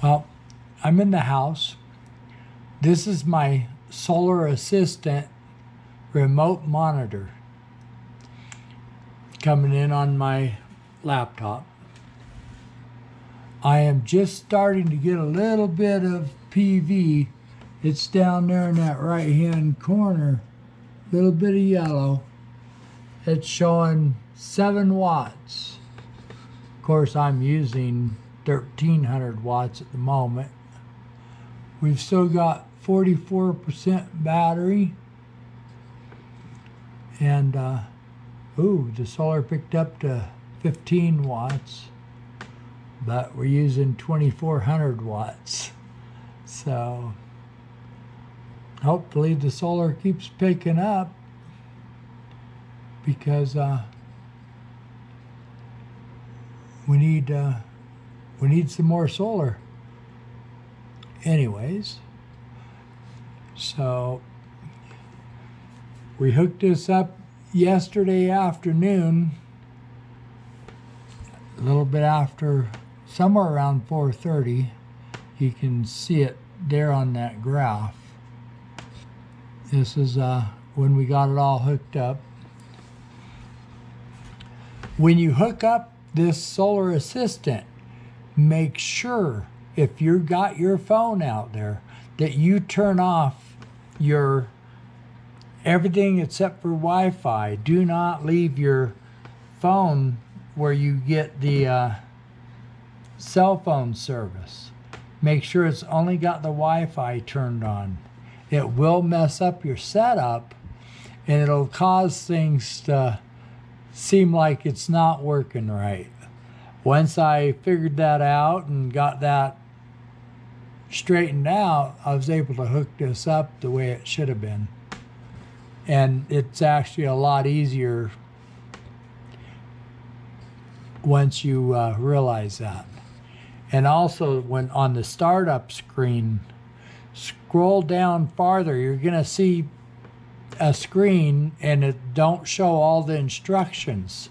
Well, I'm in the house. This is my Solar Assistant remote monitor coming in on my laptop. I am just starting to get a little bit of PV. It's down there in that right hand corner, a little bit of yellow. It's showing 7 watts. Of course, I'm using 1300 watts at the moment. We've still got 44% battery. And, the solar picked up to 15 watts, but we're using 2400 watts. So, hopefully the solar keeps picking up because we need some more solar. Anyways, so we hooked this up yesterday afternoon, a little bit after, somewhere around 4:30. You can see it there on that graph. This is when we got it all hooked up. When you hook up this Solar Assistant, make sure if you've got your phone out there that you turn off your everything except for Wi-Fi. Do not leave your phone where you get the cell phone service. Make sure it's only got the Wi-Fi turned on. It will mess up your setup and it'll cause things to seem like it's not working right. Once I figured that out and got that straightened out, I was able to hook this up the way it should have been. And it's actually a lot easier once you realize that. And also, when on the startup screen, scroll down farther, you're going to see a screen and it don't show all the instructions.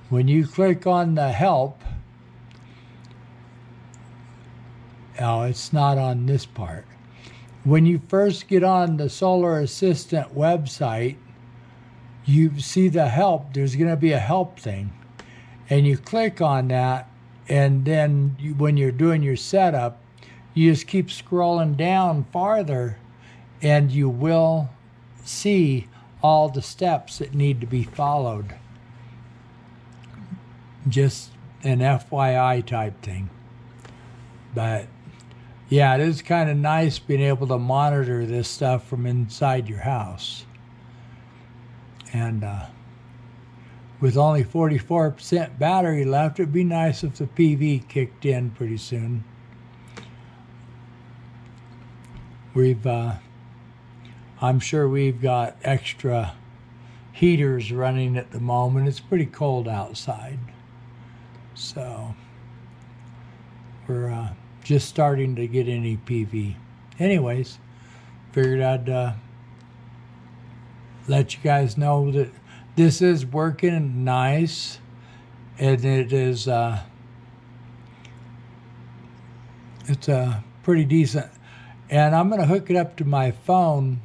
When you click on the help, oh, it's not on this part. When you first get on the Solar Assistant website, you see the help. There's going to be a help thing. And you click on that, and then when you're doing your setup, you just keep scrolling down farther, and you will see all the steps that need to be followed. Just an FYI type thing. But yeah, it is kind of nice being able to monitor this stuff from inside your house. And with only 44% battery left, it'd be nice if the PV kicked in pretty soon. I'm sure we've got extra heaters running at the moment. It's pretty cold outside. So we're just starting to get any PV. Anyways, figured I'd let you guys know that this is working nice, and it is it's pretty decent. And I'm going to hook it up to my phone.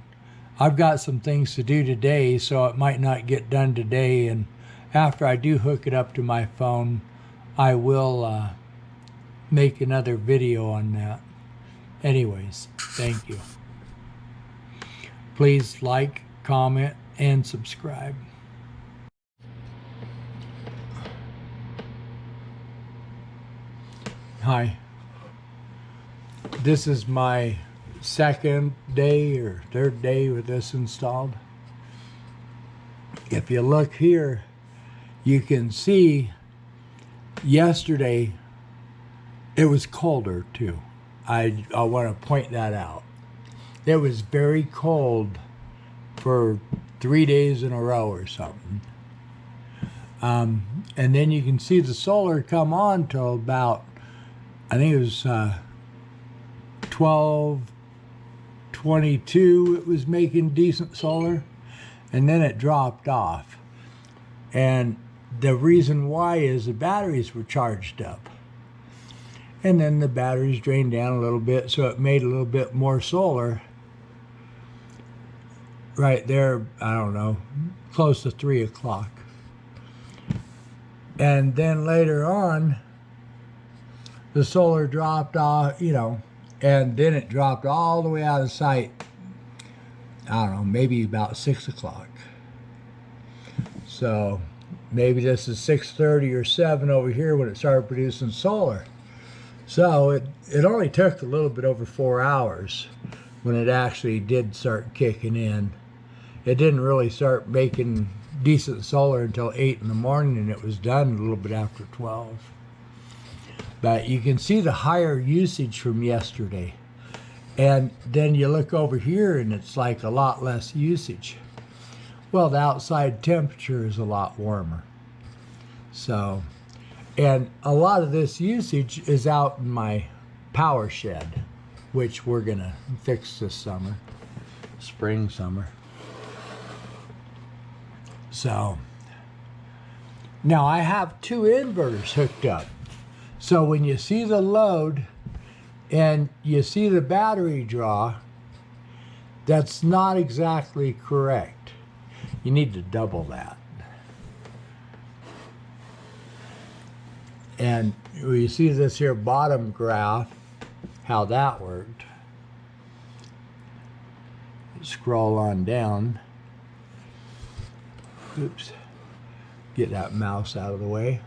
I've got some things to do today, so it might not get done today. And after I do hook it up to my phone, I will make another video on that. Anyways, thank you. Please like, comment, and subscribe. Hi. This is my second day or third day with this installed. If you look here, you can see yesterday it was colder too. I want to point that out. It was very cold for 3 days in a row or something. And then you can see the solar come on till about, I think it was 12:22. It was making decent solar, and then it dropped off. And the reason why is the batteries were charged up. And then the batteries drained down a little bit, so it made a little bit more solar right there, I don't know, close to 3 o'clock. And then later on, the solar dropped off, you know, and then it dropped all the way out of sight, I don't know, maybe about 6 o'clock. So maybe this is 6:30 or 7 over here when it started producing solar. So it only took a little bit over 4 hours when it actually did start kicking in. It didn't really start making decent solar until 8 in the morning, and it was done a little bit after 12. But you can see the higher usage from yesterday. And then you look over here and it's like a lot less usage. Well, the outside temperature is a lot warmer. So, and a lot of this usage is out in my power shed, which we're gonna fix this summer, spring, summer. So, now I have 2 inverters hooked up. So when you see the load and you see the battery draw, that's not exactly correct. You need to double that. And you see this here bottom graph, how that worked. Scroll on down. Oops. Get that mouse out of the way.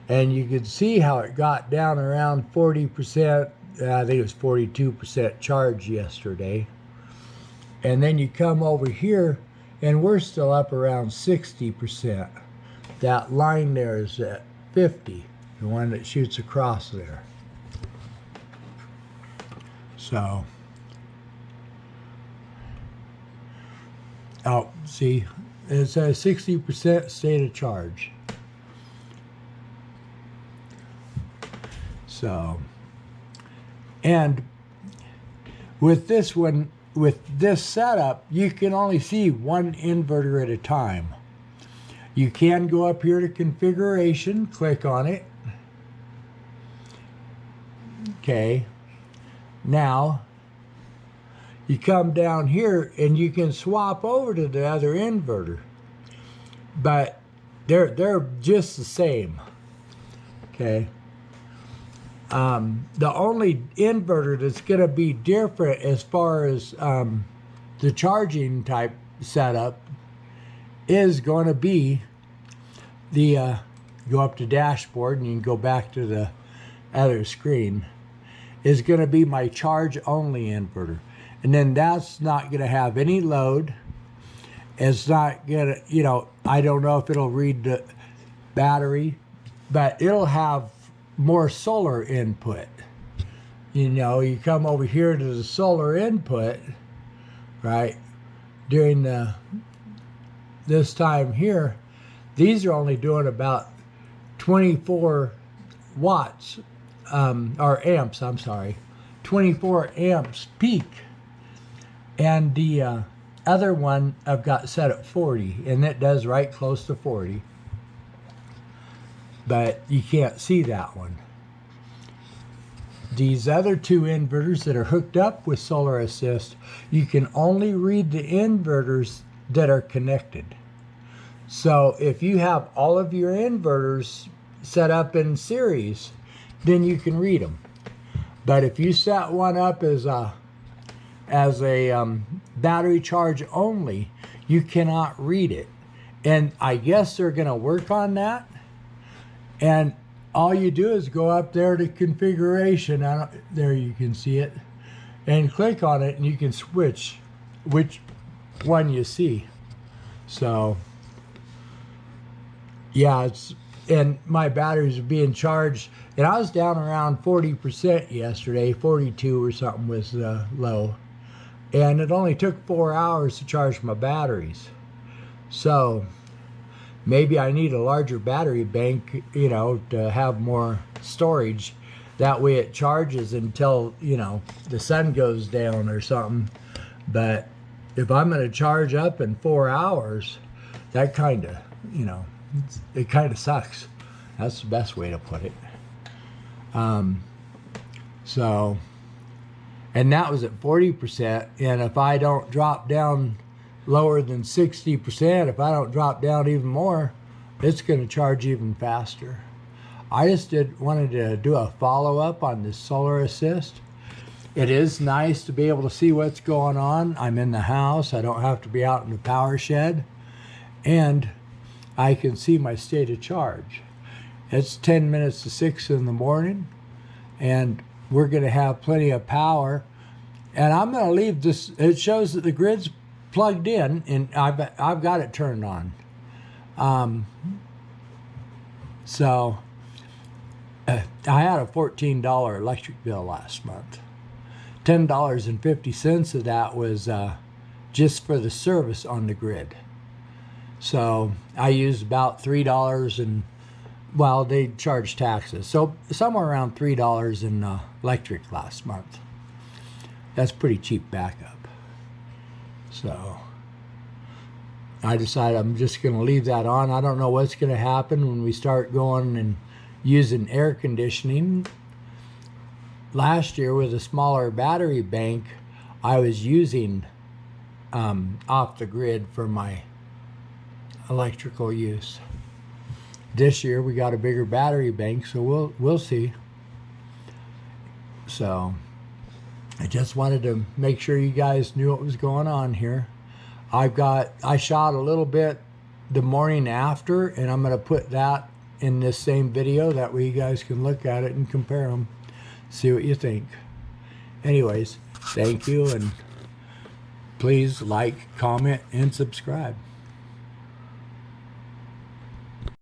And you can see how it got down around 40%. I think it was 42% charge yesterday. And then you come over here and we're still up around 60%. That line there is at 50, the one that shoots across there. So, oh, see, it's a 60% state of charge. So, and with this one, with this setup, you can only see one inverter at a time. You can go up here to configuration, click on it. Okay. Now, you come down here and you can swap over to the other inverter. But they're just the same. Okay. The only inverter that's going to be different as far as the charging type setup is going to be the go up to dashboard and you can go back to the other screen, is going to be my charge only inverter. And then that's not going to have any load. It's not going to, you know, I don't know if it'll read the battery, but it'll have more solar input. You know, you come over here to the solar input, right? During this time here, these are only doing about 24 watts, or amps, I'm sorry, 24 amps peak. And the other one I've got set at 40, and it does right close to 40. But you can't see that one. These other 2 inverters that are hooked up with solar assist, you can only read the inverters that are connected. So if you have all of your inverters set up in series, then you can read them. But if you set one up as a battery charge only, you cannot read it. And I guess they're going to work on that. And all you do is go up there to configuration. There you can see it. And click on it and you can switch which one you see. So, yeah, and my batteries are being charged. And I was down around 40% yesterday. 42 or something was low. And it only took 4 hours to charge my batteries. So maybe I need a larger battery bank, you know, to have more storage. That way it charges until, you know, the sun goes down or something. But if I'm going to charge up in 4 hours, that kind of, you know, it kind of sucks. That's the best way to put it. So, and that was at 40%. And if I don't drop down lower than 60%, if I don't drop down even more, it's going to charge even faster. I just wanted to do a follow-up on this Solar Assist. It is nice to be able to see what's going on. I'm in the house. I don't have to be out in the power shed. And I can see my state of charge. It's 10 minutes to 6 in the morning, and we're going to have plenty of power. And I'm going to leave this. It shows that the grid's plugged in, and I've got it turned on. So I had a $14 electric bill last month. $10.50 of that was just for the service on the grid. So I used about $3 and, well, they charge taxes. So somewhere around $3 in electric last month. That's pretty cheap backup. So I decided I'm just going to leave that on. I don't know what's going to happen when we start going and using air conditioning. Last year with a smaller battery bank, I was using off the grid for my electrical use. This year we got a bigger battery bank, so we'll see. So I just wanted to make sure you guys knew what was going on here. I shot a little bit the morning after, and I'm going to put that in this same video. That way you guys can look at it and compare them, see what you think. Anyways, thank you, and please like, comment, and subscribe.